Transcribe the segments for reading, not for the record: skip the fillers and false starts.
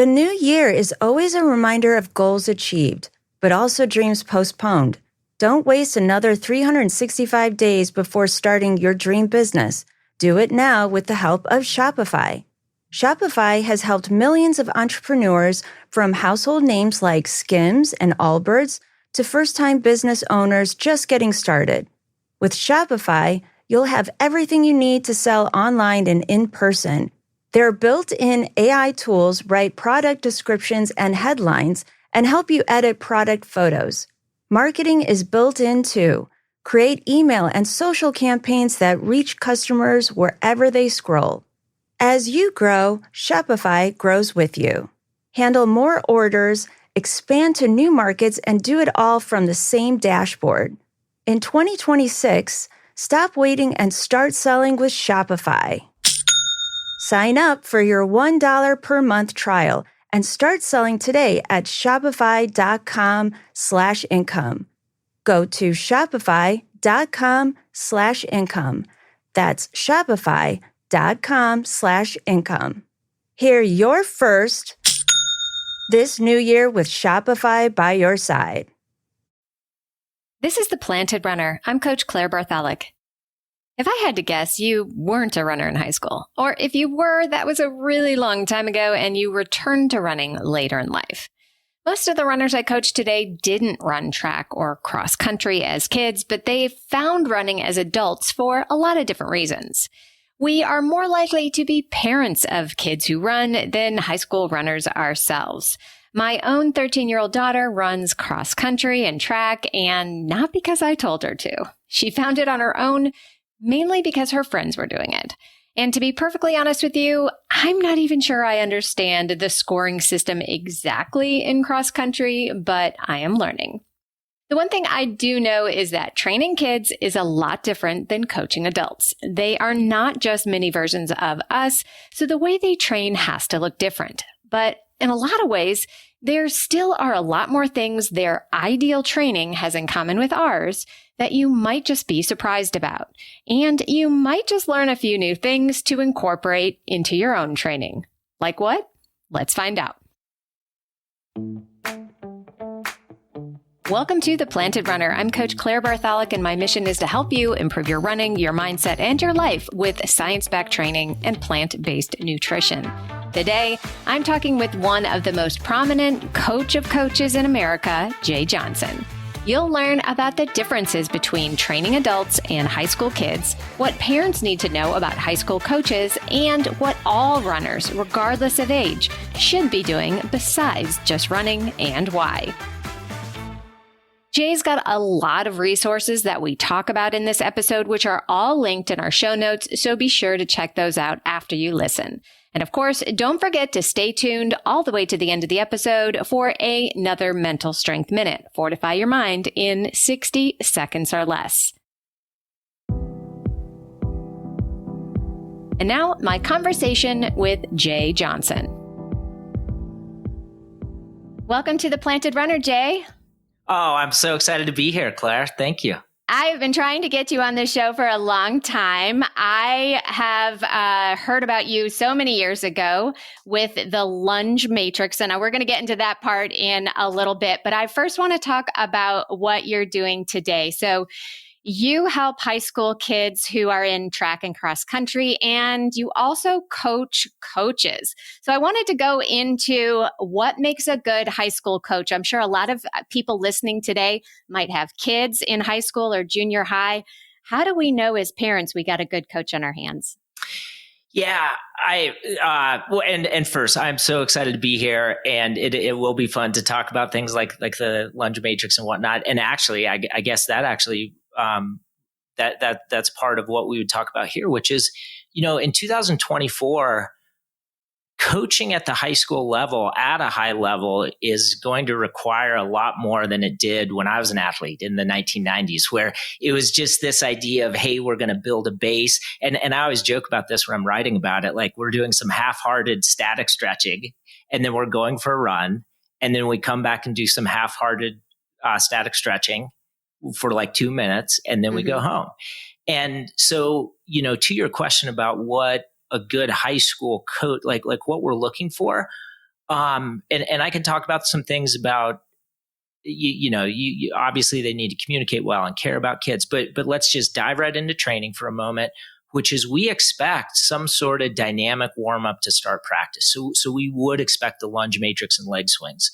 The new year is always a reminder of goals achieved, but also dreams postponed. Don't waste another 365 days before starting your dream business. Do it now with the help of Shopify. Shopify has helped millions of entrepreneurs, from household names like Skims and Allbirds to first-time business owners just getting started. With Shopify, you'll have everything you need to sell online and in person. Their built-in AI tools write product descriptions and headlines and help you edit product photos. Marketing is built in too. Create email and social campaigns that reach customers wherever they scroll. As you grow, Shopify grows with you. Handle more orders, expand to new markets, and do it all from the same dashboard. In 2026, stop waiting and start selling with Shopify. Sign up for your $1 per month trial and start selling today at shopify.com/income. Go to shopify.com/income. That's shopify.com/income. Hear your first this new year with Shopify by your side. This is The Planted Runner. I'm Coach Claire Bartholic. If I had to guess, you weren't a runner in high school. Or if you were, that was a really long time ago and you returned to running later in life. Most of the runners I coach today didn't run track or cross country as kids, but they found running as adults for a lot of different reasons. We are more likely to be parents of kids who run than high school runners ourselves. My own 13-year-old daughter runs cross country and track, and not because I told her to. She found it on her own, mainly because her friends were doing it. And to be perfectly honest with you, I'm not even sure I understand the scoring system exactly in cross country, but I am learning. The one thing I do know is that training kids is a lot different than coaching adults. They are not just mini versions of us, so the way they train has to look different. But in a lot of ways, there still are a lot more things their ideal training has in common with ours that you might just be surprised about. And you might just learn a few new things to incorporate into your own training. Like what? Let's find out. Welcome to The Planted Runner. I'm Coach Claire Bartholic, and my mission is to help you improve your running, your mindset, and your life with science-backed training and plant-based nutrition. Today, I'm talking with one of the most prominent coach of coaches in America, Jay Johnson. You'll learn about the differences between training adults and high school kids, what parents need to know about high school coaches, and what all runners, regardless of age, should be doing besides just running, and why. Jay's got a lot of resources that we talk about in this episode, which are all linked in our show notes, so be sure to check those out after you listen. And of course, don't forget to stay tuned all the way to the end of the episode for another Mental Strength Minute. Fortify your mind in 60 seconds or less. And now, my conversation with Jay Johnson. Welcome to The Planted Runner, Jay. Oh, I'm so excited to be here, Claire. Thank you. I've been trying to get you on this show for a long time. I have heard about you so many years ago with the lunge matrix, and we're going to get into that part in a little bit. But I first want to talk about what you're doing today. So you help high school kids who are in track and cross country, and you also coach coaches. So I wanted to go into what makes a good high school coach. I'm sure a lot of people listening today might have kids in high school or junior high. How do we know as parents we got a good coach on our hands? Yeah, and first, I'm so excited to be here, and it will be fun to talk about things like the lunge matrix and whatnot. And actually, I guess that actually that's part of what we would talk about here, which is, in 2024, coaching at the high school level, at a high level, is going to require a lot more than it did when I was an athlete in the 1990s, where it was just this idea of, hey, we're going to build a base. And I always joke about this when I'm writing about it, like we're doing some half-hearted static stretching, and then we're going for a run, and then we come back and do some half-hearted static stretching for like 2 minutes, and then we go home. And so, to your question about what a good high school coach, like what we're looking for, And I can talk about some things about, you obviously they need to communicate well and care about kids, but let's just dive right into training for a moment, which is we expect some sort of dynamic warm up to start practice. So we would expect the lunge matrix and leg swings.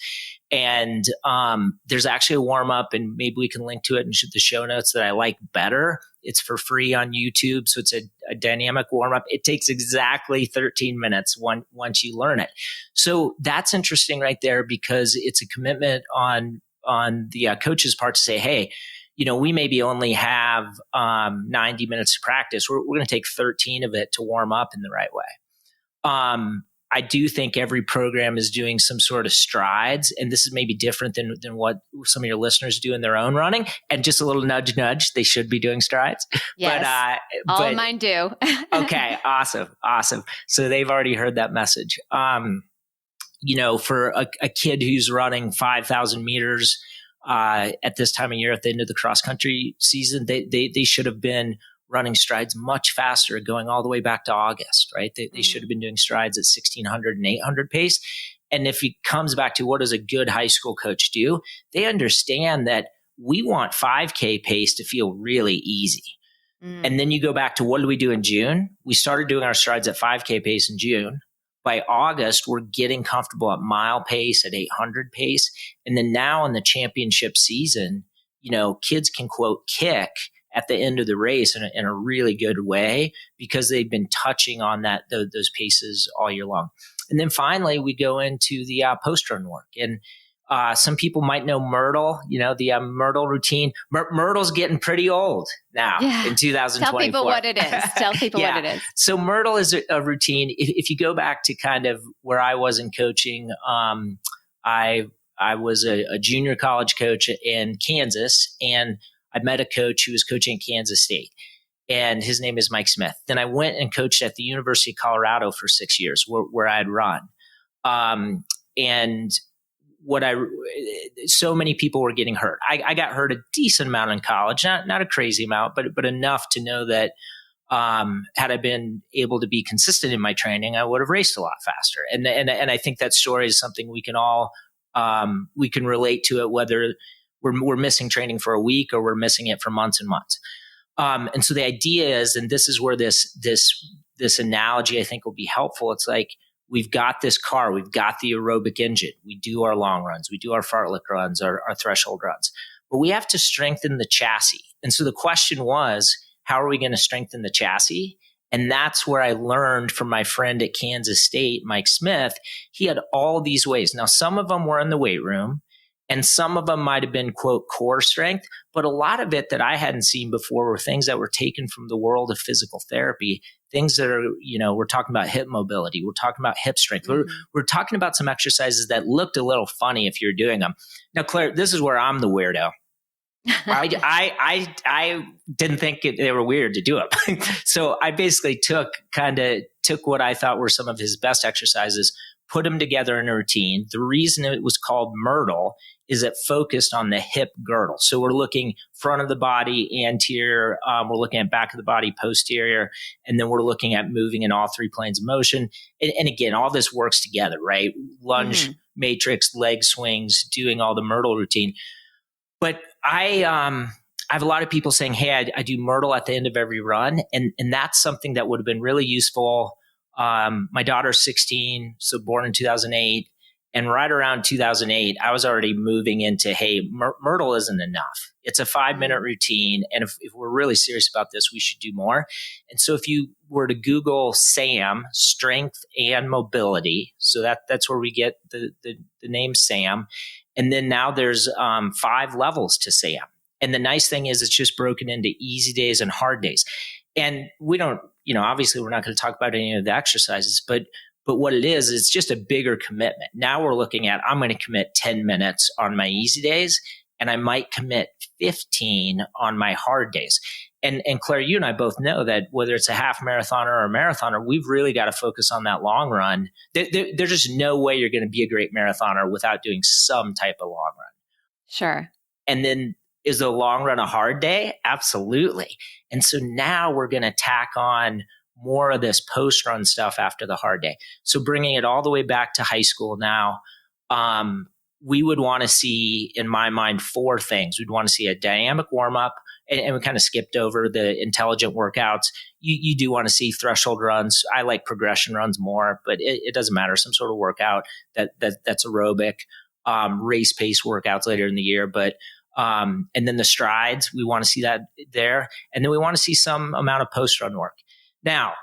And there's actually a warm up, and maybe we can link to it in the show notes, that I like better. It's for free on YouTube. So it's a dynamic warm up. It takes exactly 13 minutes once you learn it. So that's interesting right there, because it's a commitment on the coach's part to say, hey, we maybe only have 90 minutes to practice. We're going to take 13 of it to warm up in the right way. I do think every program is doing some sort of strides, and this is maybe different than what some of your listeners do in their own running. And just a little nudge, they should be doing strides. Yes, all of mine do. Okay, awesome. So they've already heard that message. For a kid who's running 5,000 meters at this time of year at the end of the cross country season, they should have been running strides much faster, going all the way back to August, right? They should have been doing strides at 1,600 and 800 pace. And if it comes back to what does a good high school coach do, they understand that we want 5K pace to feel really easy. And then you go back to what do we do in June? We started doing our strides at 5K pace in June. By August, we're getting comfortable at mile pace, at 800 pace. And then now in the championship season, kids can quote kick at the end of the race in a really good way, because they've been touching on those paces all year long. And then finally, we go into the post-run work. And some people might know Myrtle, the Myrtle routine. Myrtle's getting pretty old now in 2024. Tell people what it is. What it is. So Myrtle is a routine. If you go back to kind of where I was in coaching, I was a junior college coach in Kansas, and I met a coach who was coaching at Kansas State, and his name is Mike Smith. Then I went and coached at the University of Colorado for 6 years, where I had run. And so many people were getting hurt. I got hurt a decent amount in college, not a crazy amount, but enough to know that had I been able to be consistent in my training, I would have raced a lot faster. And I think that story is something we can all we can relate to it, whether we're missing training for a week or we're missing it for months and months. And so the idea is, and this is where this analogy I think will be helpful. It's like, we've got this car, we've got the aerobic engine. We do our long runs, we do our fartlek runs, our threshold runs, but we have to strengthen the chassis. And so the question was, how are we going to strengthen the chassis? And that's where I learned from my friend at Kansas State, Mike Smith. He had all these ways. Now, some of them were in the weight room, and some of them might have been, quote, core strength. But a lot of it that I hadn't seen before were things that were taken from the world of physical therapy, things that are, we're talking about hip mobility. We're talking about hip strength. Mm-hmm. We're talking about some exercises that looked a little funny if you're doing them. Now, Claire, this is where I'm the weirdo. I didn't think they were weird to do them. So I basically took what I thought were some of his best exercises, put them together in a routine. The reason it was called Myrtle is it focused on the hip girdle. So we're looking front of the body, anterior, we're looking at back of the body, posterior, and then we're looking at moving in all three planes of motion. And again, all this works together, right? Lunge, matrix, leg swings, doing all the Myrtle routine. But I have a lot of people saying, hey, I do Myrtle at the end of every run. And that's something that would have been really useful. My daughter's 16, so born in 2008. And right around 2008, I was already moving into, hey, Myrtle isn't enough. It's a 5-minute routine. And if we're really serious about this, we should do more. And so if you were to Google SAM, strength and mobility, so that's where we get the name SAM. And then now there's 5 levels to SAM. And the nice thing is it's just broken into easy days and hard days. And we don't, obviously we're not going to talk about any of the exercises, but what it is, it's just a bigger commitment. Now we're looking at, I'm going to commit 10 minutes on my easy days, and I might commit 15 on my hard days. And Claire, you and I both know that whether it's a half marathoner or a marathoner, we've really got to focus on that long run. There's just no way you're going to be a great marathoner without doing some type of long run. Sure. And then is the long run a hard day? Absolutely. And so now we're going to tack on more of this post-run stuff after the hard day. So bringing it all the way back to high school now, we would want to see, in my mind, 4 things. We'd want to see a dynamic warm-up, and we kind of skipped over the intelligent workouts. You do want to see threshold runs. I like progression runs more, but it doesn't matter. Some sort of workout that's aerobic, race pace workouts later in the year. But and then the strides, we want to see that there. And then we want to see some amount of post-run work. Now,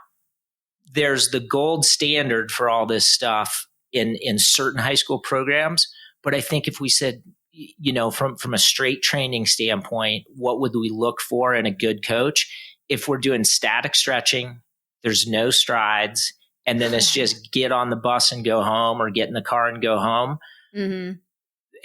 there's the gold standard for all this stuff in certain high school programs. But I think if we said, from a straight training standpoint, what would we look for in a good coach? If we're doing static stretching, there's no strides, and then it's just get on the bus and go home, or get in the car and go home. Mm-hmm.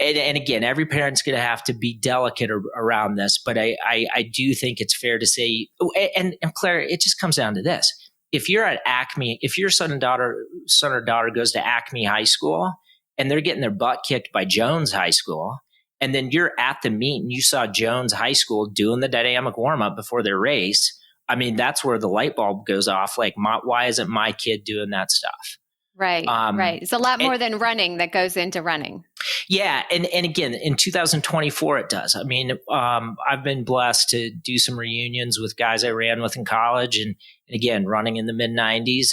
And again, every parent's going to have to be delicate around this, but I do think it's fair to say, and Claire, it just comes down to this. If you're at Acme, if your son or daughter goes to Acme High School and they're getting their butt kicked by Jones High School, and then you're at the meet and you saw Jones High School doing the dynamic warm-up before their race, I mean, that's where the light bulb goes off. Like, why isn't my kid doing that stuff? Right, right. It's a lot more than running that goes into running. Yeah. And again, in 2024, it does. I mean, I've been blessed to do some reunions with guys I ran with in college. And again, running in the mid 90s,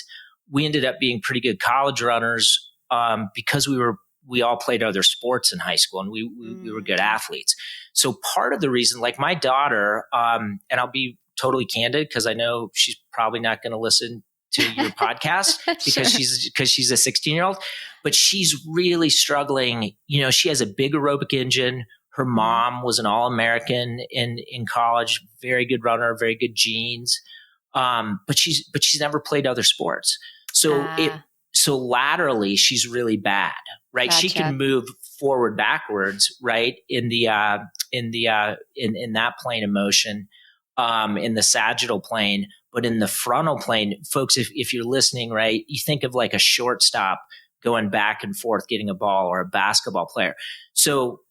we ended up being pretty good college runners because we all played other sports in high school, and we were good athletes. So part of the reason, like my daughter, and I'll be totally candid because I know she's probably not going to listen to your podcast because she's a 16-year-old, but she's really struggling. She has a big aerobic engine. Her mom was an All-American in college, very good runner, very good genes. But she's never played other sports. So laterally she's really bad, right? Gotcha. She can move forward, backwards, right? In that plane of motion, in the sagittal plane. But in the frontal plane, folks, if you're listening, right, you think of like a shortstop going back and forth, getting a ball, or a basketball player. So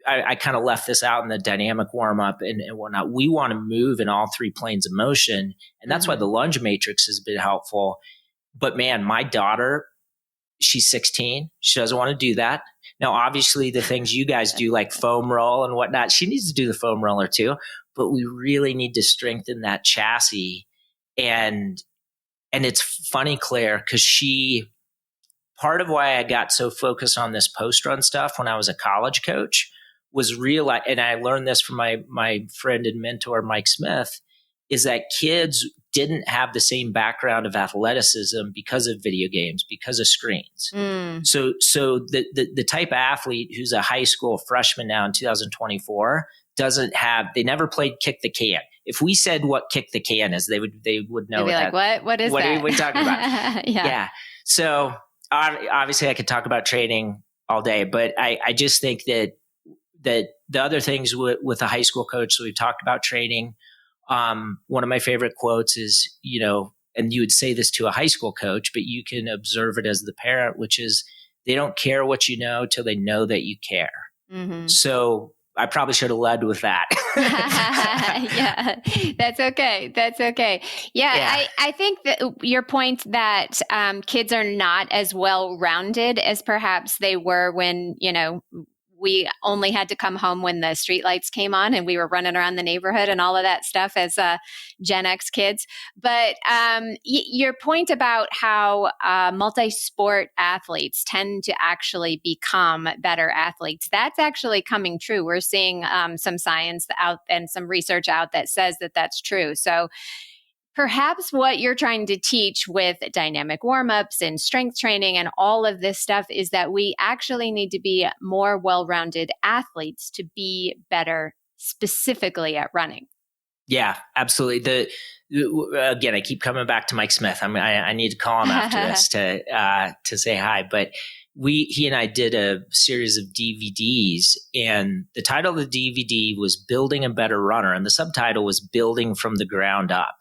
I kind of left this out in the dynamic warm up and whatnot. We want to move in all 3 planes of motion. And that's why the lunge matrix has been helpful. But man, my daughter, she's 16. She doesn't want to do that. Now, obviously the things you guys do, like foam roll and whatnot, she needs to do the foam roller too, but we really need to strengthen that chassis. And it's funny, Claire, because part of why I got so focused on this post-run stuff when I was a college coach was realize, and I learned this from my friend and mentor, Mike Smith, is that kids didn't have the same background of athleticism because of video games, because of screens. So the type of athlete who's a high school freshman now in 2024 they never played kick the can. If we said what kick the can is, they would know. They'd be like, what is that? What are we talking about? Yeah. So obviously I could talk about training all day, but I just think that the other things with a high school coach, so we've talked about training. One of my favorite quotes is, and you would say this to a high school coach, but you can observe it as the parent, which is they don't care what you know till they know that you care. Mm-hmm. So I probably should have led with that. Yeah, that's okay. That's okay. Yeah. I think that your point that kids are not as well-rounded as perhaps they were when, we only had to come home when the streetlights came on and we were running around the neighborhood and all of that stuff as Gen X kids. But your point about how multi-sport athletes tend to actually become better athletes, that's actually coming true. We're seeing some science out and some research out that says that that's true. So perhaps what you're trying to teach with dynamic warm-ups and strength training and all of this stuff is that we actually need to be more well-rounded athletes to be better specifically at running. Yeah, absolutely. Again, I keep coming back to Mike Smith. I need to call him after this to say hi. But he and I did a series of DVDs, and the title of the DVD was Building a Better Runner, and the subtitle was Building from the Ground Up.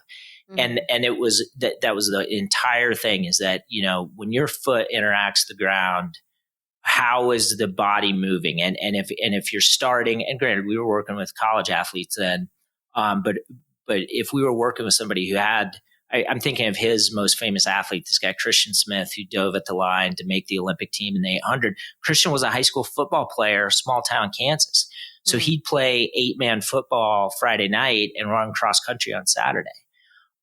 Mm-hmm. And it was that was the entire thing, is that, when your foot interacts the ground, how is the body moving? And if you're starting, and granted, we were working with college athletes then, but if we were working with somebody who had I'm thinking of his most famous athlete, this guy, Christian Smith, who dove at the line to make the Olympic team in the 800. Christian was a high school football player, small town Kansas. So he'd play 8-man football Friday night and run cross country on Saturday.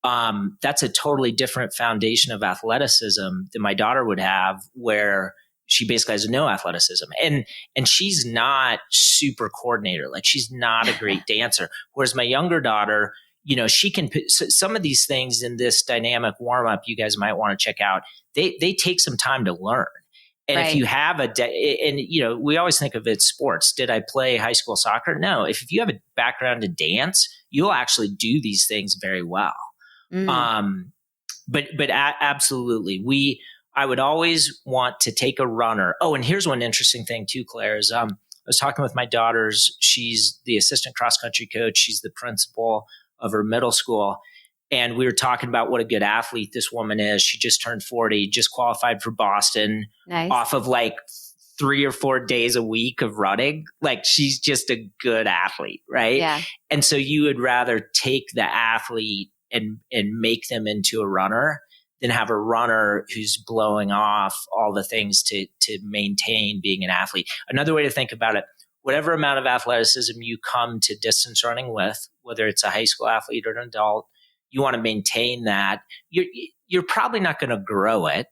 That's a totally different foundation of athleticism than my daughter would have, where she basically has no athleticism. And she's not super coordinator. Like, she's not a great dancer. Whereas my younger daughter, she can put some of these things in this dynamic warm up you guys might want to check out. They take some time to learn. And if you have we always think of it sports. Did I play high school soccer? No. If you have a background in dance, you'll actually do these things very well. But absolutely, I would always want to take a runner. Oh, and here's one interesting thing too, Claire, is I was talking with my daughters. She's the assistant cross country coach. She's the principal of her middle school. And we were talking about what a good athlete this woman is. She just turned 40, just qualified for Boston off of like 3 or 4 days a week of running. Like, she's just a good athlete, right? Yeah. And so you would rather take the athlete and make them into a runner than have a runner who's blowing off all the things to maintain being an athlete. Another way to think about it, whatever amount of athleticism you come to distance running with, whether it's a high school athlete or an adult, you want to maintain that. You're probably not going to grow it,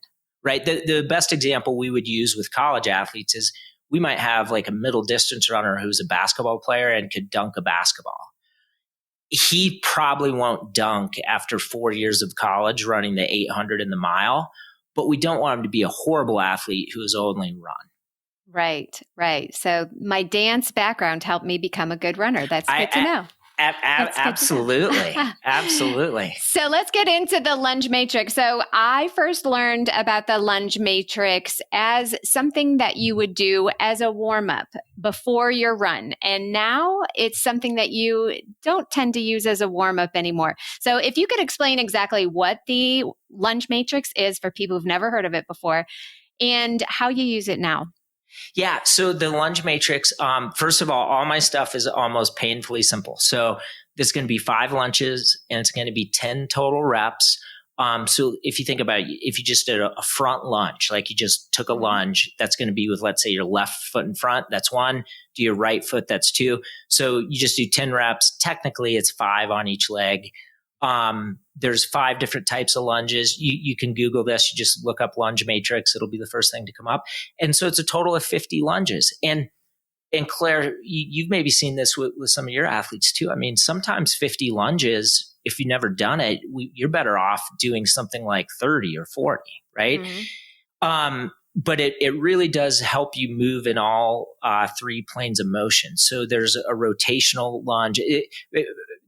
right? The best example we would use with college athletes is we might have like a middle distance runner who's a basketball player and could dunk a basketball. He probably won't dunk after 4 years of college running the 800 and the mile, but we don't want him to be a horrible athlete who has only run. Right. So my dance background helped me become a good runner. That's good to know. Absolutely. Absolutely. So let's get into the lunge matrix. So I first learned about the lunge matrix as something that you would do as a warm-up before your run. And now it's something that you don't tend to use as a warm-up anymore. So if you could explain exactly what the lunge matrix is for people who've never heard of it before and how you use it now. Yeah. So the lunge matrix, first of all my stuff is almost painfully simple. So there's going to be 5 lunges and it's going to be 10 total reps. So if you think about it, if you just did a front lunge, like you just took a lunge, that's going to be with, let's say, your left foot in front. That's 1. Do your right foot. That's 2. So you just do 10 reps. Technically, it's 5 on each leg. There's 5 different types of lunges. You can Google this. You just look up lunge matrix. It'll be the first thing to come up. And so it's a total of 50 lunges. And Claire, you've maybe seen this with some of your athletes too. I mean, sometimes 50 lunges, if you've never done it, you're better off doing something like 30 or 40, right? Mm-hmm. But it really does help you move in all 3 planes of motion. So there's a rotational lunge.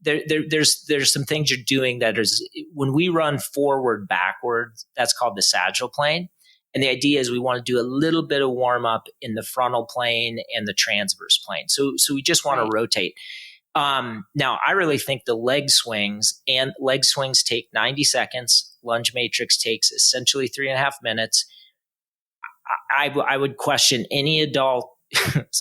There's some things you're doing that is, when we run forward, backwards, that's called the sagittal plane. And the idea is we want to do a little bit of warm up in the frontal plane and the transverse plane. So we just want to rotate. Now, I really think the leg swings take 90 seconds. Lunge matrix takes essentially 3.5 minutes. I would question any adult.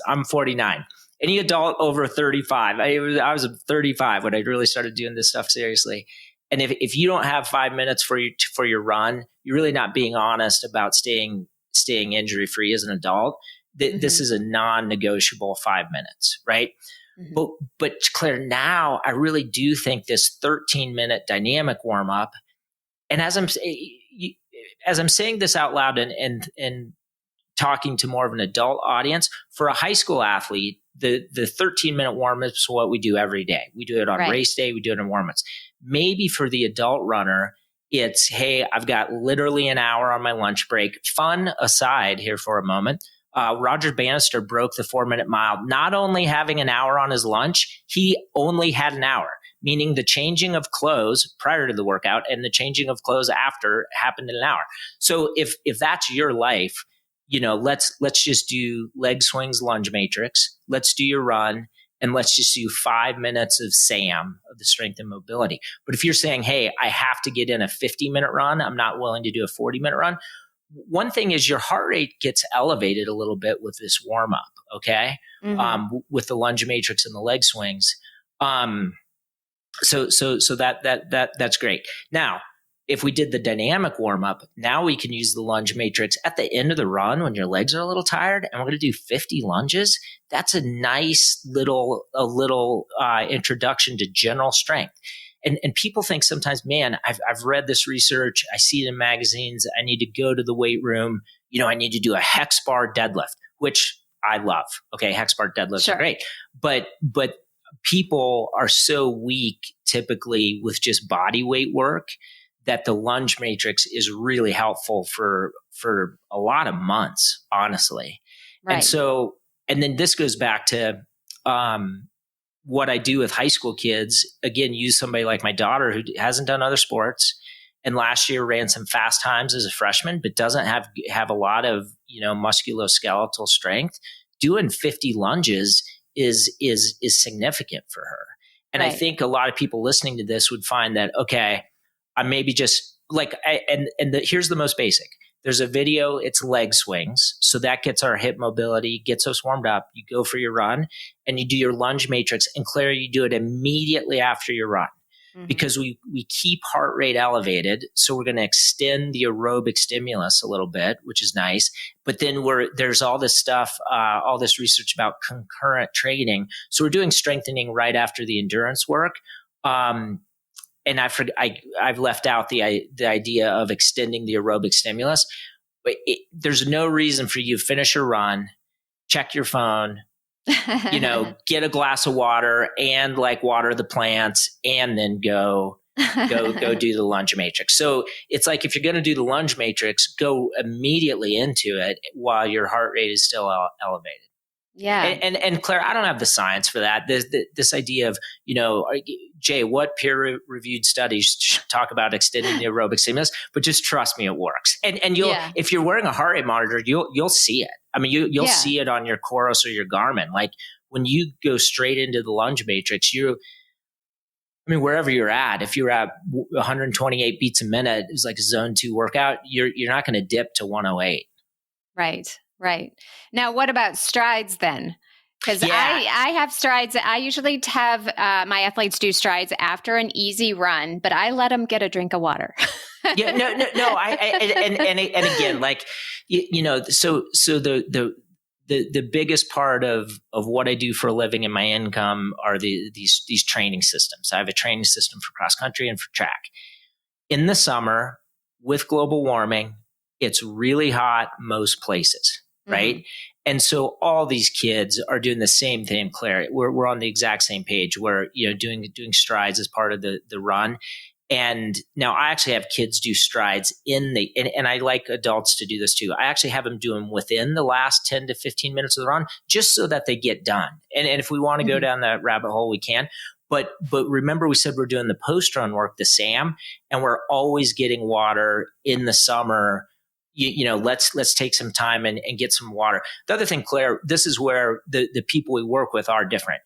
I'm 49. Any adult over 35. I was 35 when I really started doing this stuff seriously. And if you don't have 5 minutes for your run, you're really not being honest about staying injury free as an adult. This is a non-negotiable 5 minutes, right? Mm-hmm. But Claire, now I really do think this 13-minute dynamic warm up. And as I'm saying this out loud and talking to more of an adult audience, for a high school athlete, the 13-minute warm-ups is what we do every day. We do it on race day. We do it in warm-ups. Maybe for the adult runner, it's, hey, I've got literally an hour on my lunch break. Fun aside here for a moment. Roger Bannister broke the 4-minute mile, not only having an hour on his lunch, he only had an hour, meaning the changing of clothes prior to the workout and the changing of clothes after happened in an hour. So if that's your life, let's just do leg swings, lunge matrix. Let's do your run, and let's just do 5 minutes of SAM, of the strength and mobility. But if you're saying, hey, I have to get in a 50-minute run, I'm not willing to do a 40-minute run. One thing is your heart rate gets elevated a little bit with this warm up. Okay. Mm-hmm. With the lunge matrix and the leg swings. So that's great. Now, if we did the dynamic warm up, now we can use the lunge matrix at the end of the run when your legs are a little tired, and we're going to do 50 lunges. That's a nice little introduction to general strength. And people think sometimes, man, I've read this research. I see it in magazines. I need to go to the weight room. I need to do a hex bar deadlift, which I love. Okay. Hex bar deadlifts are great. But people are so weak typically with just body weight work that the lunge matrix is really helpful for a lot of months, honestly. Right. And then this goes back to, what I do with high school kids, again, use somebody like my daughter who hasn't done other sports and last year ran some fast times as a freshman, but doesn't have a lot of, musculoskeletal strength. Doing 50 lunges is significant for her. And I think a lot of people listening to this would find that, okay, I maybe just here's the most basic. There's a video, it's leg swings. So that gets our hip mobility, gets us warmed up. You go for your run and you do your lunge matrix. And Claire, you do it immediately after your run because we keep heart rate elevated. So we're going to extend the aerobic stimulus a little bit, which is nice. But then there's all this stuff, all this research about concurrent training. So we're doing strengthening right after the endurance work. And I've left out the idea of extending the aerobic stimulus. But there's no reason for you to finish your run, check your phone, get a glass of water and water the plants and then go do the lunge matrix. So it's like, if you're going to do the lunge matrix, go immediately into it while your heart rate is still elevated. Yeah. And Claire, I don't have the science for that. This idea of, Jay, what peer-reviewed studies talk about extending the aerobic stimulus? But just trust me, it works. And if you're wearing a heart rate monitor, you'll see it. I mean, you'll see it on your Chorus or your Garmin. Like when you go straight into the lunge matrix, wherever you're at, if you're at 128 beats a minute, it's like a zone 2 workout, you're not going to dip to 108. Right. Now, what about strides then? Because I have strides. I usually have my athletes do strides after an easy run, but I let them get a drink of water. Yeah, no. And again, so the biggest part of what I do for a living and my income are these training systems. I have a training system for cross country and for track. In the summer, with global warming, it's really hot most places. Right. And so all these kids are doing the same thing, Claire. We're on the exact same page. We're, doing strides as part of the run. And now I actually have kids do strides and I like adults to do this too. I actually have them do them within the last 10 to 15 minutes of the run, just so that they get done. And if we want to go down that rabbit hole, we can. But remember, we said we're doing the post-run work, the SAM, and we're always getting water in the summer. Let's take some time and get some water. The other thing, Claire, this is where the people we work with are different.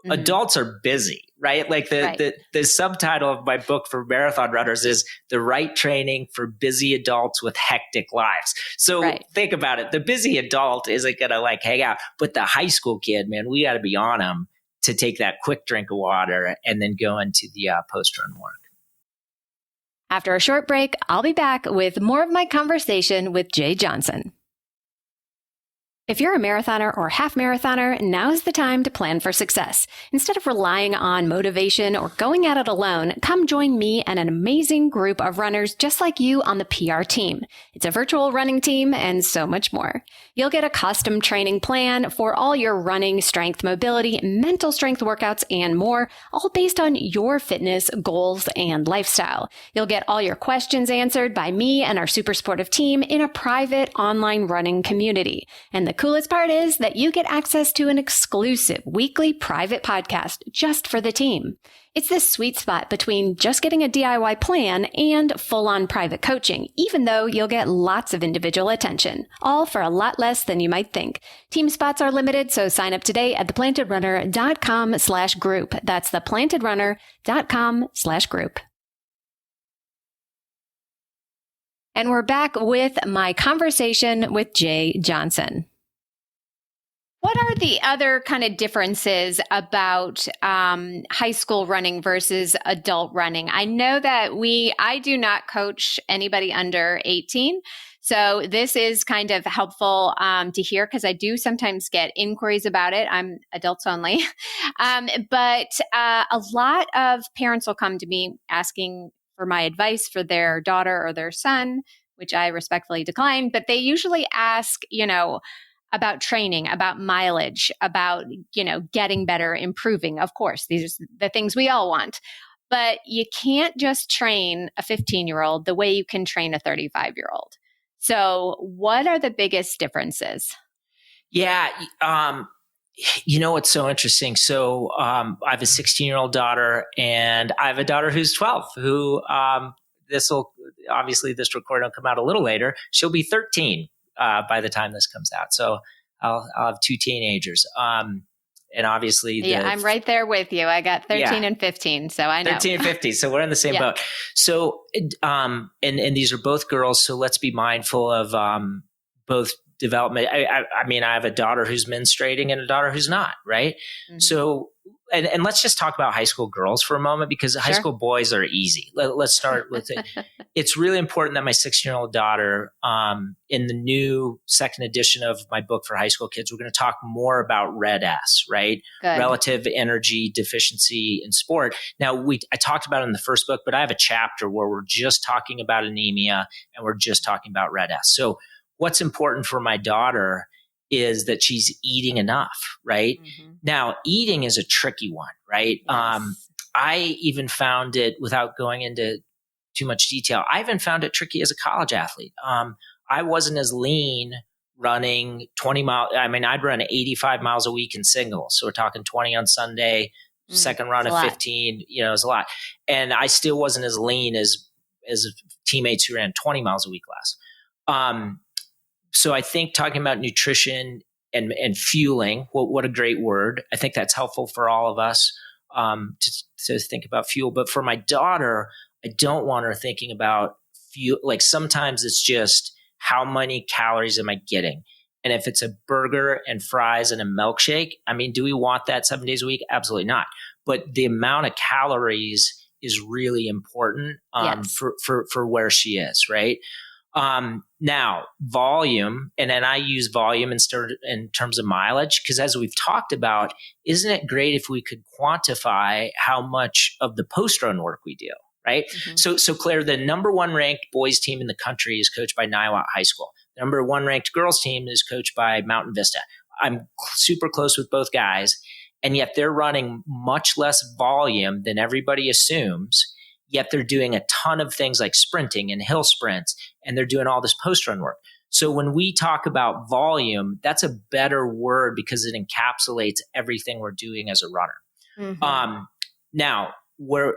Adults are busy, right? Like the subtitle of my book for marathon runners is The Right Training for Busy Adults with Hectic Lives. So think about it. The busy adult isn't going to hang out, but the high school kid, man, we got to be on them to take that quick drink of water and then go into the post-run work. After a short break, I'll be back with more of my conversation with Jay Johnson. If you're a marathoner or half marathoner, now's the time to plan for success. Instead of relying on motivation or going at it alone, come join me and an amazing group of runners just like you on the PR team. It's a virtual running team and so much more. You'll get a custom training plan for all your running, strength, mobility, mental strength workouts, and more, all based on your fitness, goals, and lifestyle. You'll get all your questions answered by me and our super supportive team in a private online running community. And the coolest part is that you get access to an exclusive weekly private podcast just for the team. It's this sweet spot between just getting a DIY plan and full-on private coaching, even though you'll get lots of individual attention, all for a lot less than you might think. Team spots are limited, so sign up today at theplantedrunner.com/group. That's theplantedrunner.com/group. And we're back with my conversation with Jay Johnson. What are the other kind of differences about high school running versus adult running? I know that I do not coach anybody under 18. So this is kind of helpful to hear because I do sometimes get inquiries about it. I'm adults only. But a lot of parents will come to me asking for my advice for their daughter or their son, which I respectfully decline. But they usually ask, about training, about mileage, about, getting better, improving. Of course, these are the things we all want. But you can't just train a 15-year-old the way you can train a 35-year-old. So what are the biggest differences? Yeah. What's so interesting? So I have a 16-year-old daughter, and I have a daughter who's 12, who this recording will come out a little later. She'll be 13 by the time this comes out. So I'll have two teenagers. And obviously, I'm right there with you. I got 13 and 15, so I know. 13 and 15, so we're in the same boat. So, and these are both girls, so let's be mindful of both development. I mean, I have a daughter who's menstruating and a daughter who's not, right? Mm-hmm. So, and let's just talk about high school girls for a moment, because high school boys are easy. Let's start with it. It's really important that my 16-year-old daughter, in the new second edition of my book for high school kids, we're going to talk more about RED-S, right? Good. Relative energy deficiency in sport. Now, I talked about it in the first book, but I have a chapter where we're just talking about anemia and we're just talking about RED-S. So what's important for my daughter is that she's eating enough, right? Mm-hmm. Now, eating is a tricky one, right? Yes. I even found it, without going into too much detail, I even found it tricky as a college athlete. I wasn't as lean running 20 miles. I mean, I'd run 85 miles a week in singles. So we're talking 20 on Sunday, second run of 15, it was a lot. And I still wasn't as lean as teammates who ran 20 miles a week less. So I think talking about nutrition and fueling, what a great word. I think that's helpful for all of us to think about fuel. But for my daughter, I don't want her thinking about fuel. Like sometimes it's just how many calories am I getting? And if it's a burger and fries and a milkshake, I mean, do we want that 7 days a week? Absolutely not. But the amount of calories is really important for where she is, right? Now volume, and then I use volume in terms of mileage, because as we've talked about, isn't it great if we could quantify how much of the post-run work we do, right? Mm-hmm. So Claire, the number one ranked boys team in the country is coached by Niwot High School. The number one ranked girls team is coached by Mountain Vista. I'm super close with both guys, and yet they're running much less volume than everybody assumes. Yet they're doing a ton of things like sprinting and hill sprints, and they're doing all this post-run work. So when we talk about volume, that's a better word because it encapsulates everything we're doing as a runner. Mm-hmm. Now,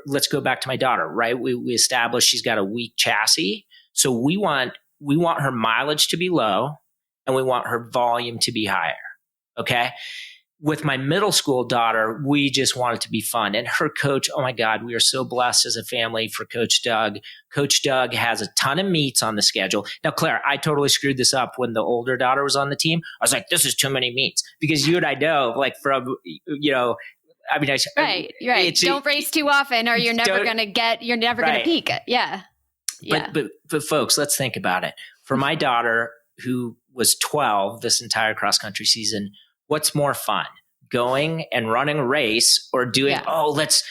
let's go back to my daughter, right? We established she's got a weak chassis. So we want her mileage to be low, and we want her volume to be higher, okay? With my middle school daughter, we just want it to be fun. And her coach, oh my God, we are so blessed as a family for Coach Doug. Coach Doug has a ton of meets on the schedule. Now, Claire, I totally screwed this up when the older daughter was on the team. I was like, this is too many meets. Because you and I know, like from, I mean, right. Don't race too often or you're never going to peak. Yeah. But folks, let's think about it. For my daughter, who was 12 this entire cross country season, what's more fun, going and running a race or doing, let's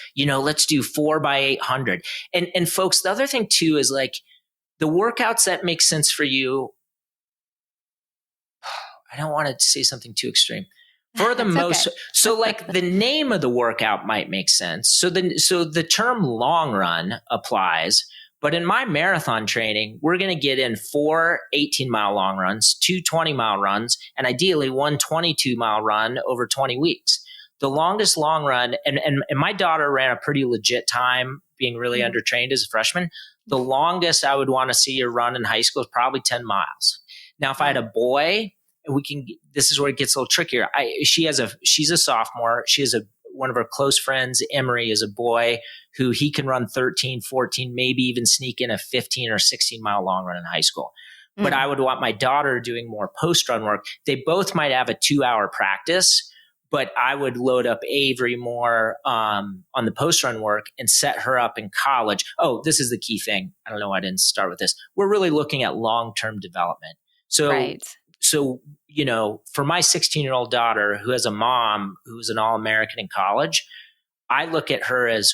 do 4x800. And folks, the other thing too is like the workouts that make sense for you. I don't want to say something too extreme. For the most, okay. So like the name of the workout might make sense. So the term long run applies. But in my marathon training, we're going to get in 4 18-mile long runs, 2 20-mile runs, and ideally 1 22-mile run over 20 weeks. The longest long run, and my daughter ran a pretty legit time being really undertrained as a freshman. The longest I would want to see her run in high school is probably 10 miles. Now, if I had a boy, this is where it gets a little trickier. She's a sophomore. She has one of her close friends, Emery, is a boy who he can run 13, 14, maybe even sneak in a 15 or 16 mile long run in high school. but I would want my daughter doing more post-run work. They both might have a 2-hour practice, but I would load up Avery more on the post-run work and set her up in college. Oh, this is the key thing. I don't know why I didn't start with this. We're really looking at long-term development. So, for my 16-year-old daughter who has a mom who's an All-American in college, I look at her as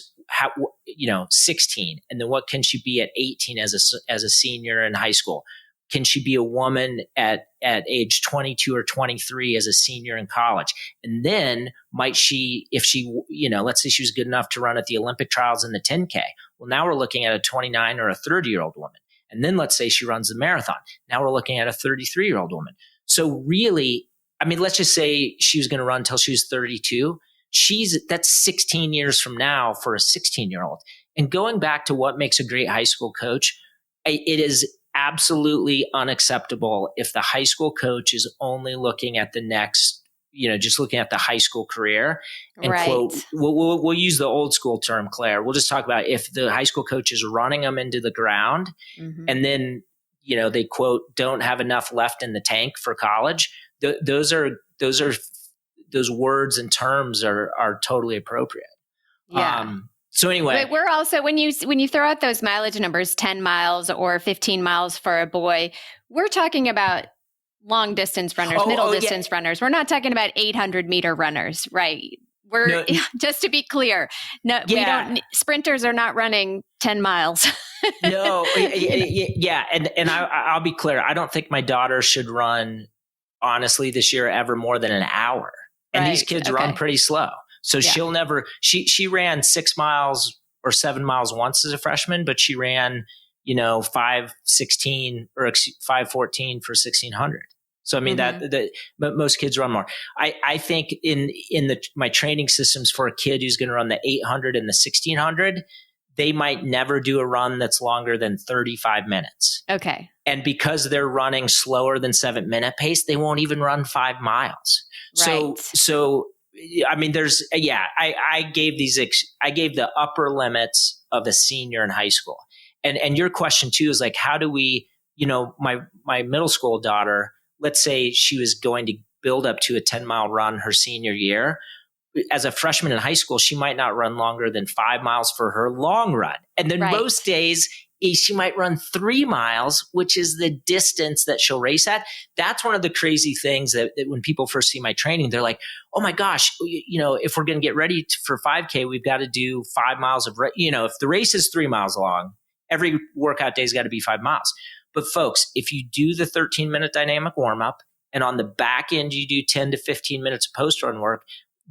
16, and then what can she be at 18 as a senior in high school? Can she be a woman at age 22 or 23 as a senior in college? And then might she, if she, let's say she was good enough to run at the Olympic trials in the 10K. Well, now we're looking at a 29 or a 30-year-old woman. And then let's say she runs the marathon. Now we're looking at a 33-year-old woman. So really, let's just say she was going to run until she was 32. That's 16 years from now for a 16-year-old. And going back to what makes a great high school coach, it is absolutely unacceptable if the high school coach is only looking at the next, just looking at the high school career and quote, we'll use the old school term, Claire. We'll just talk about if the high school coach is running them into the ground and then, they quote, don't have enough left in the tank for college. Those words and terms are totally appropriate. Yeah. So anyway, but we're also, when you throw out those mileage numbers, 10 miles or 15 miles for a boy, we're talking about long distance runners, middle distance runners. We're not talking about 800-meter runners, right? Just to be clear, we don't. Sprinters are not running 10 miles. No, yeah, and I'll be clear. I don't think my daughter should run, honestly, this year ever more than an hour. And these kids run pretty slow. So she'll never, she ran 6 miles or 7 miles once as a freshman, but she ran, 5:16 or 5:14 for 1,600. So, but most kids run more. I think in my training systems for a kid who's going to run the 800 and the 1,600, they might never do a run that's longer than 35 minutes. Okay. And because they're running slower than 7-minute pace, they won't even run 5 miles. Right. So there's, I gave the upper limits of a senior in high school. And your question too is like, how do we, my middle school daughter, let's say she was going to build up to a 10-mile run her senior year. As a freshman in high school, she might not run longer than 5 miles for her long run. And then most days she might run 3 miles, which is the distance that she'll race at. That's one of the crazy things that when people first see my training, they're like, oh my gosh, if we're going to get ready for 5K, we've got to do 5 miles of, if the race is 3 miles long, every workout day's got to be 5 miles. But folks, if you do the 13-minute dynamic warm-up and on the back end, you do 10 to 15 minutes of post-run work,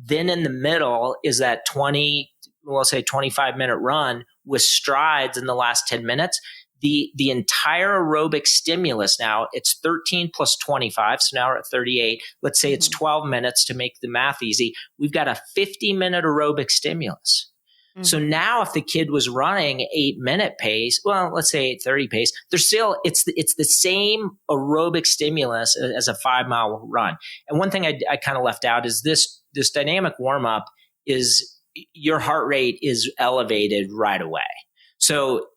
then in the middle is that 25-minute run with strides in the last 10 minutes. The entire aerobic stimulus now, it's 13 plus 25. So now we're at 38. Let's say it's 12 minutes to make the math easy. We've got a 50-minute aerobic stimulus. So now if the kid was running 8-minute pace, well, let's say 8:30 pace, it's the same aerobic stimulus as a 5-mile run. And one thing I kind of left out is this dynamic warm up is your heart rate is elevated right away. So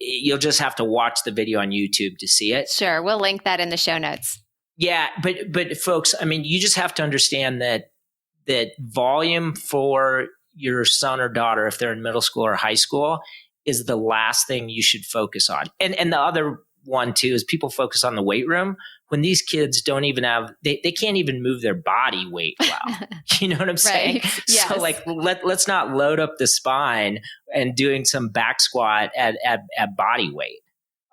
you'll just have to watch the video on YouTube to see it. Sure. We'll link that in the show notes. Yeah. But folks, you just have to understand that volume for your son or daughter, if they're in middle school or high school, is the last thing you should focus on. And the other one too is people focus on the weight room when these kids don't even have, they can't even move their body weight well. You know what I'm saying? Yes. So let's not load up the spine and doing some back squat at body weight.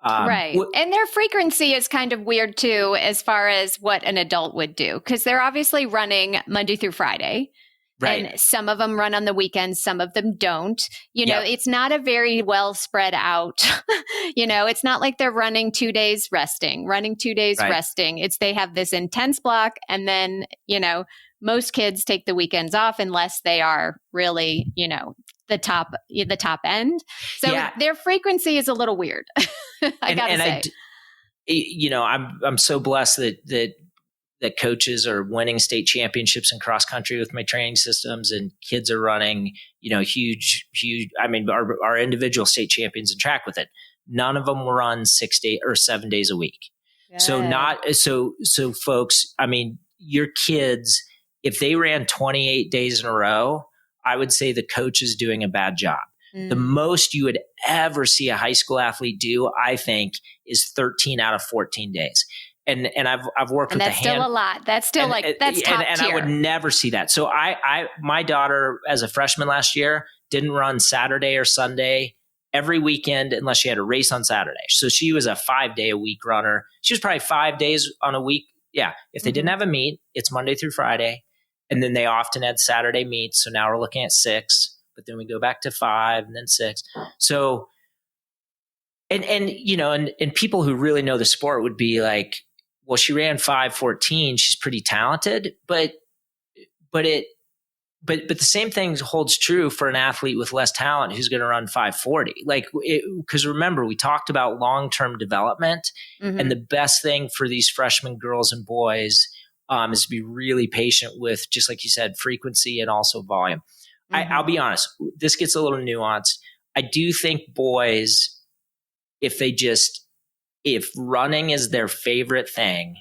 Right. And their frequency is kind of weird too, as far as what an adult would do, because they're obviously running Monday through Friday. Right. And some of them run on the weekends, some of them don't. It's not a very well spread out. It's not like they're running 2 days resting. It's they have this intense block, and then, most kids take the weekends off unless they are really, the top end. So their frequency is a little weird. I gotta say. I'm so blessed that coaches are winning state championships in cross country with my training systems, and kids are running, huge, our individual state champions in track with it. none of them were run 6 days or 7 days a week. Good. So folks, I mean, your kids, if they ran 28 days in a row, I would say the coach is doing a bad job. The most you would ever see a high school athlete do, I think, is 13 out of 14 days. And I've worked and with that's still a lot. That's still that's top tier. And I would never see that. So my daughter as a freshman last year didn't run Saturday or Sunday every weekend unless she had a race on Saturday. So she was a 5-day-a-week runner. She was probably 5 days on a week. Yeah. If they didn't have a meet, it's Monday through Friday. And then they often had Saturday meets. So now we're looking at 6. But then we go back to 5 and then 6. So, and you know, and people who really know the sport would be like, well, she ran 5:14. She's pretty talented, but the same thing holds true for an athlete with less talent who's going to run 5:40. Like, because remember, we talked about long-term development, and the best thing for these freshman girls and boys is to be really patient with, just like you said, frequency and also volume. I'll be honest, this gets a little nuanced. I do think boys, if running is their favorite thing,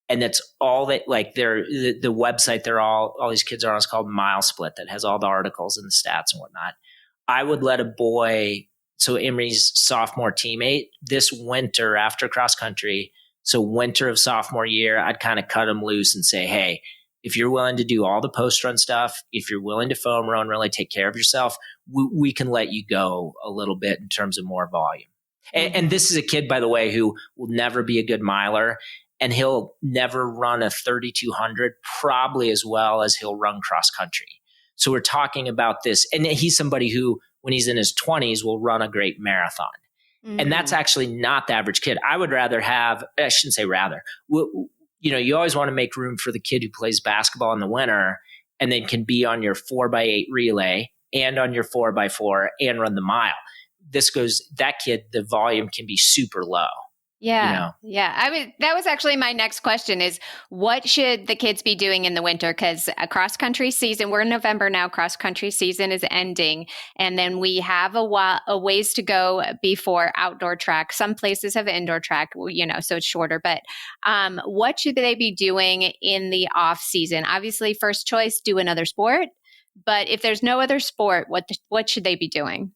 and that's all that, like the website all these kids are on is called Mile Split, that has all the articles and the stats and whatnot. I would let a boy, so Emery's sophomore teammate, this winter after cross country, so winter of sophomore year, I'd kind of cut him loose and say, hey, if you're willing to do all the post-run stuff, if you're willing to foam run, really take care of yourself, we can let you go a little bit in terms of more volume. And this is a kid, by the way, who will never be a good miler, and he'll never run a 3,200 probably as well as he'll run cross country. So we're talking about this. And he's somebody who, when he's in his 20s, will run a great marathon. And that's actually not the average kid. I would rather have, I shouldn't say rather, you know, you always want to make room for the kid who plays basketball in the winter and then can be on your 4x8 relay and on your 4x4 and run the mile. That kid, the volume can be super low. Yeah. You know? Yeah. That was actually my next question is, what should the kids be doing in the winter? Because a cross country season, we're in November now, cross country season is ending. And then we have a ways to go before outdoor track. Some places have indoor track, you know, so it's shorter, but what should they be doing in the off season? Obviously, first choice, do another sport. But if there's no other sport, what should they be doing?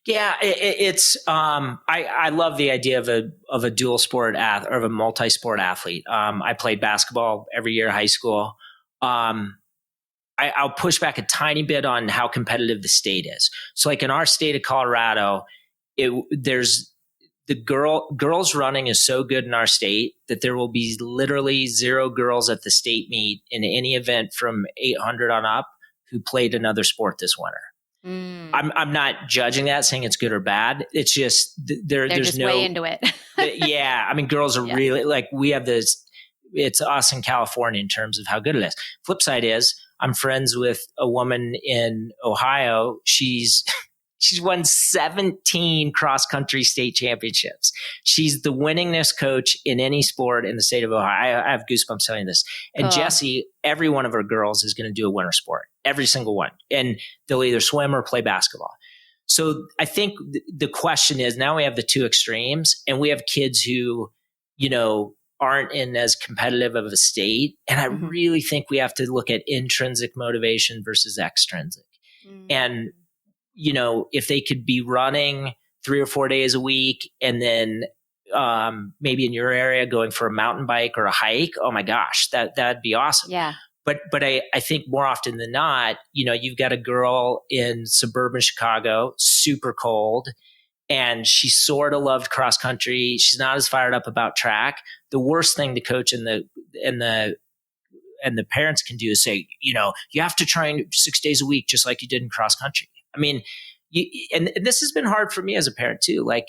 Yeah, it's I love the idea of a dual sport or of a multi-sport athlete. I played basketball every year in high school. I'll push back a tiny bit on how competitive the state is. So like in our state of Colorado, there's the girls running is so good in our state that there will be literally 0 girls at the state meet in any event from 800 on up who played another sport this winter. I'm not judging that, saying it's good or bad. It's just they're there's just no way into it. Yeah, I mean, girls are really like, we have this. It's us in California in terms of how good it is. Flip side is, I'm friends with a woman in Ohio. She's won 17 cross country state championships. She's the winningest coach in any sport in the state of Ohio. I have goosebumps telling you this. And Jessie, every one of her girls is going to do a winter sport, every single one. And they'll either swim or play basketball. So I think the question is, now we have the two extremes, and we have kids who, you know, aren't in as competitive of a state. And I really think we have to look at intrinsic motivation versus extrinsic. And you know, if they could be running 3 or 4 days a week and then maybe in your area going for a mountain bike or a hike, oh my gosh, that'd be awesome. Yeah. But I think more often than not, you know, you've got a girl in suburban Chicago, super cold, and she sort of loved cross country. She's not as fired up about track. The worst thing the coach and the parents can do is say, you know, you have to train 6 days a week, just like you did in cross country. I mean, and this has been hard for me as a parent too. Like,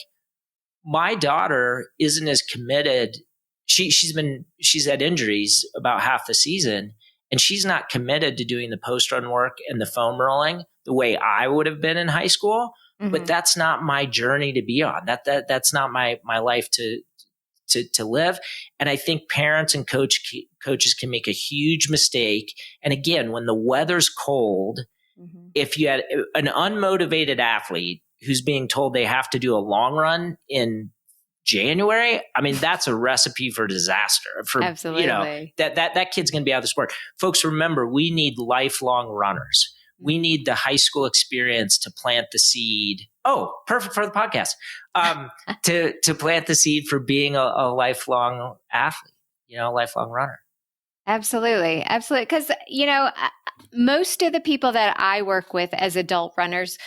my daughter isn't as committed. She's had injuries about half the season, and she's not committed to doing the post-run work and the foam rolling the way I would have been in high school. But that's not my journey to be on. That's not my life to live. And I think parents and coaches can make a huge mistake. And again, when the weather's cold, if you had an unmotivated athlete who's being told they have to do a long run in January, I mean, that's a recipe for disaster. For Absolutely. That kid's going to be out of the sport. Folks, remember, we need lifelong runners. We need the high school experience to plant the seed. Oh, perfect for the podcast. To plant the seed for being a lifelong athlete, a lifelong runner. Absolutely. Absolutely. Because, most of the people that I work with as adult runners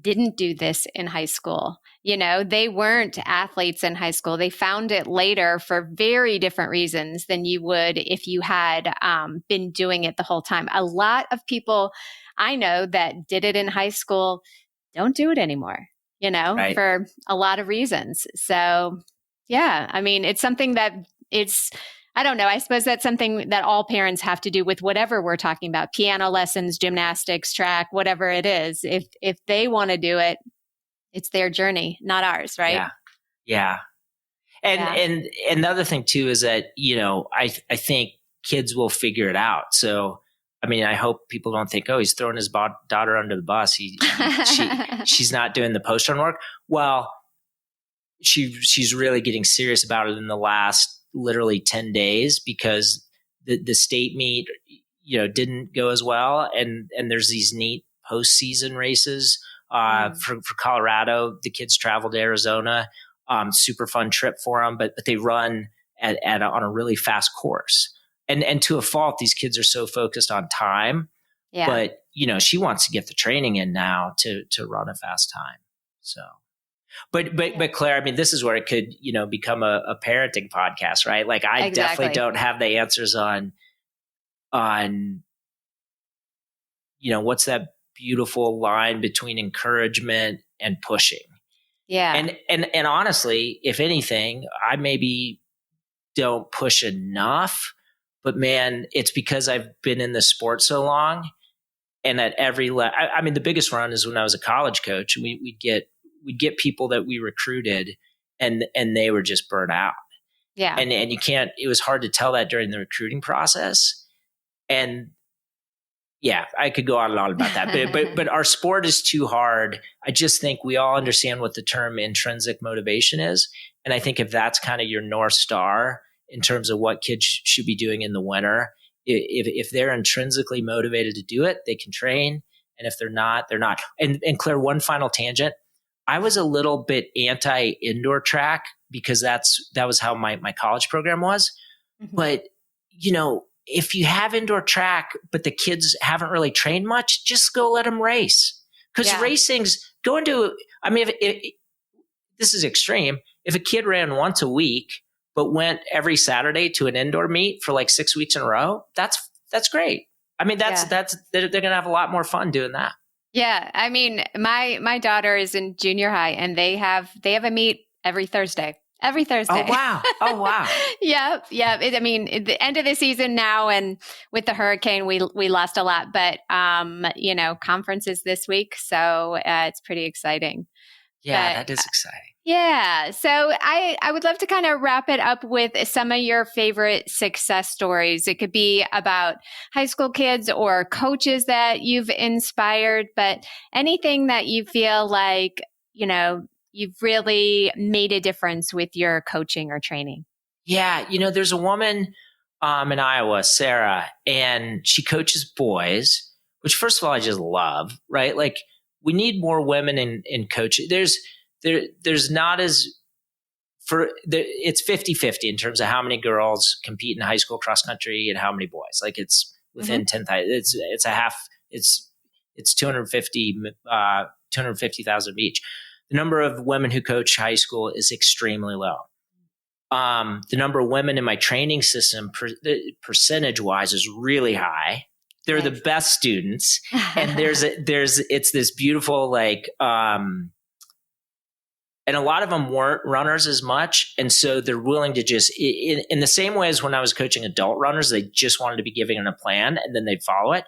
didn't do this in high school. They weren't athletes in high school. They found it later for very different reasons than you would if you had been doing it the whole time. A lot of people I know that did it in high school don't do it anymore, Right. for a lot of reasons. So, yeah, I mean, it's something that I don't know. I suppose that's something that all parents have to do with whatever we're talking about, piano lessons, gymnastics, track, whatever it is. If they want to do it, it's their journey, not ours, right? Yeah. And the other thing too is that, I think kids will figure it out. So, I mean, I hope people don't think, oh, he's throwing his daughter under the bus. She's not doing the post-run work. Well, she's really getting serious about it in the last literally 10 days because the state meet, didn't go as well. And there's these neat postseason races for Colorado. The kids travel to Arizona, super fun trip for them, but they run on a really fast course. And to a fault, these kids are so focused on time, but she wants to get the training in now to run a fast time. So. But Claire, I mean, this is where it could, become a parenting podcast, right? Like I definitely don't have the answers on, what's that beautiful line between encouragement and pushing. Yeah. And honestly, if anything, I maybe don't push enough, but man, it's because I've been in the sport so long. And at every I mean, the biggest run is when I was a college coach. We'd get people that we recruited and they were just burnt out. Yeah. And it was hard to tell that during the recruiting process. And yeah, I could go on and on about that, but our sport is too hard. I just think we all understand what the term intrinsic motivation is. And I think if that's kind of your North Star in terms of what kids should be doing in the winter, if they're intrinsically motivated to do it, they can train. And if they're not, they're not. And Claire, one final tangent. I was a little bit anti indoor track because that was how my college program was. Mm-hmm. But, if you have indoor track, but the kids haven't really trained much, just go let them race. Because racing's going to, I mean, if this is extreme. If a kid ran once a week, but went every Saturday to an indoor meet for like 6 weeks in a row, that's great. I mean, they're going to have a lot more fun doing that. Yeah. I mean, my daughter is in junior high and they have a meet every Thursday. Every Thursday. Oh, wow. Yep. The end of the season now, and with the hurricane, we lost a lot, but, conferences this week. So it's pretty exciting. Yeah, that is exciting. Yeah. So I would love to kind of wrap it up with some of your favorite success stories. It could be about high school kids or coaches that you've inspired, but anything that you feel like, you've really made a difference with your coaching or training. Yeah. There's a woman in Iowa, Sarah, and she coaches boys, which first of all, I just love, right? Like we need more women in coaching. There's not it's 50-50 in terms of how many girls compete in high school cross country and how many boys. Like it's within 10,000. It's a half. It's 250,000 each. The number of women who coach high school is extremely low. The number of women in my training system, percentage wise, is really high. They're the best students, and it's this beautiful and a lot of them weren't runners as much, and so they're willing to just in the same way as when I was coaching adult runners, they just wanted to be given a plan and then they'd follow it.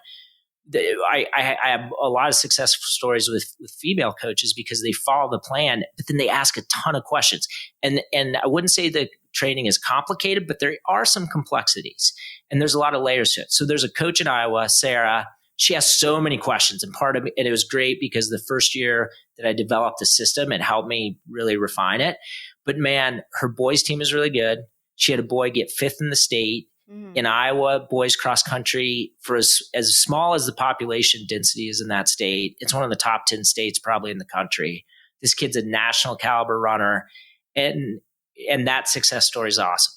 I have a lot of success stories with female coaches because they follow the plan, but then they ask a ton of questions. And I wouldn't say the training is complicated, but there are some complexities and there's a lot of layers to it. So there's a coach in Iowa, Sarah. she asked so many questions, and it was great because the first year that I developed the system, it helped me really refine it. But man, her boys team is really good. She had a boy get 5th in the state in Iowa, boys cross country, for as small as the population density is in that state. It's one of the top 10 states probably in the country. This kid's a national caliber runner, and that success story is awesome.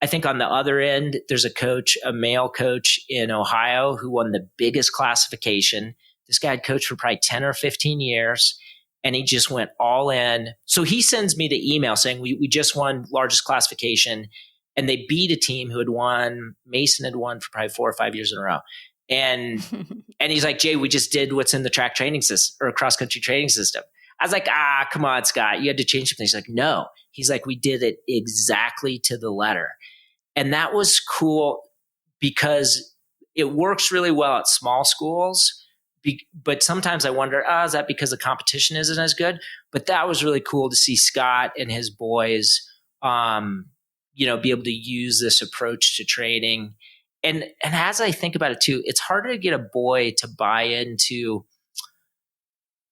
I think on the other end, there's a male coach in Ohio who won the biggest classification. This guy had coached for probably 10 or 15 years, and he just went all in. So he sends me the email saying, we just won largest classification, and they beat a team who had won. Mason had won for probably 4 or 5 years in a row. And he's like, Jay, we just did what's in the track training system or cross country training system. I was like, come on, Scott, you had to change something. He's like, no. He's like, we did it exactly to the letter. And that was cool because it works really well at small schools. But sometimes I wonder, is that because the competition isn't as good? But that was really cool to see Scott and his boys, be able to use this approach to training. And as I think about it too, it's harder to get a boy to buy into,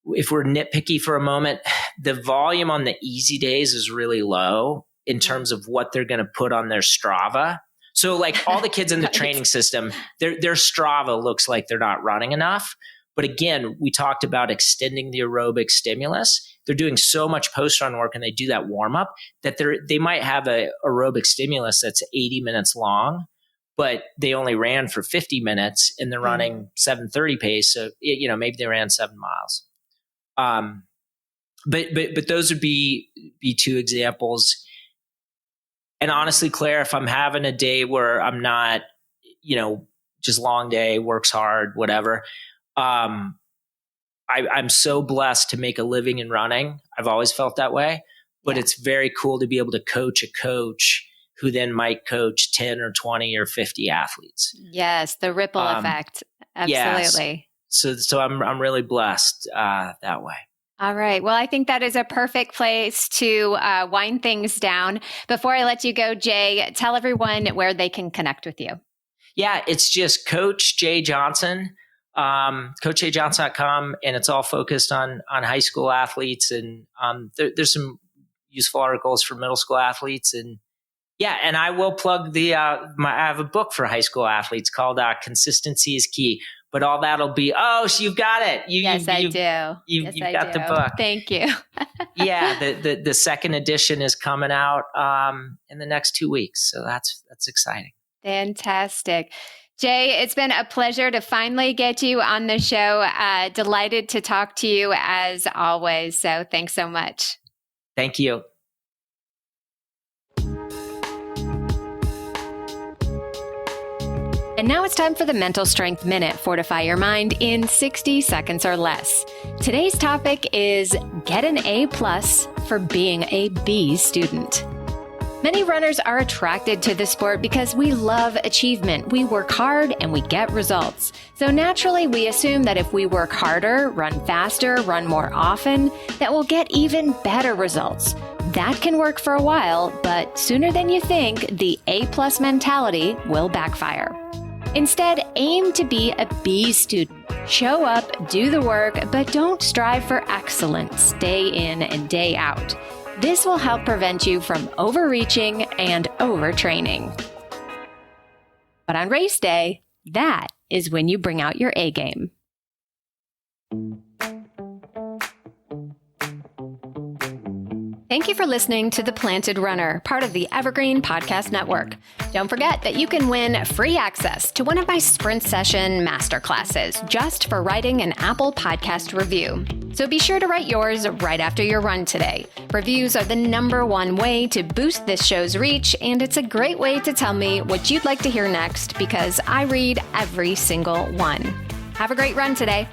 if we're nitpicky for a moment, the volume on the easy days is really low in terms of what they're going to put on their Strava. So like all the kids in the training system, their Strava looks like they're not running enough. But again, we talked about extending the aerobic stimulus. They're doing so much post-run work and they do that warm-up that they might have a aerobic stimulus that's 80 minutes long, but they only ran for 50 minutes and they're running 7:30 pace. So, maybe they ran 7 miles. But those would be 2 examples. And honestly, Claire, if I'm having a day where I'm not, just long day, works hard, whatever, I'm so blessed to make a living in running. I've always felt that way, but it's very cool to be able to coach a coach who then might coach 10 or 20 or 50 athletes. Yes, the ripple effect. Absolutely. Yes. So I'm really blessed that way. All right. Well, I think that is a perfect place to wind things down. Before I let you go, Jay, tell everyone where they can connect with you. Yeah, it's just Coach Jay Johnson, CoachJayJohnson.com, and it's all focused on high school athletes. And there's some useful articles for middle school athletes. And and I will plug I have a book for high school athletes called Consistency is Key. But all that'll be, so you've got it. I do. You've got the book. Thank you. The second edition is coming out in the next 2 weeks. So that's exciting. Fantastic. Jay, it's been a pleasure to finally get you on the show. Delighted to talk to you as always. So thanks so much. Thank you. And now it's time for the Mental Strength Minute. Fortify your mind in 60 seconds or less. Today's topic is get an A+ for being a B student. Many runners are attracted to the sport because we love achievement. We work hard and we get results. So naturally, we assume that if we work harder, run faster, run more often, that we'll get even better results. That can work for a while, but sooner than you think, the A+ mentality will backfire. Instead, aim to be a B student. Show up, do the work, but don't strive for excellence day in and day out. This will help prevent you from overreaching and overtraining. But on race day, that is when you bring out your A game. Thank you for listening to The Planted Runner, part of the Evergreen Podcast Network. Don't forget that you can win free access to one of my Sprint Session masterclasses just for writing an Apple Podcast review. So be sure to write yours right after your run today. Reviews are the #1 way to boost this show's reach, and it's a great way to tell me what you'd like to hear next because I read every single one. Have a great run today.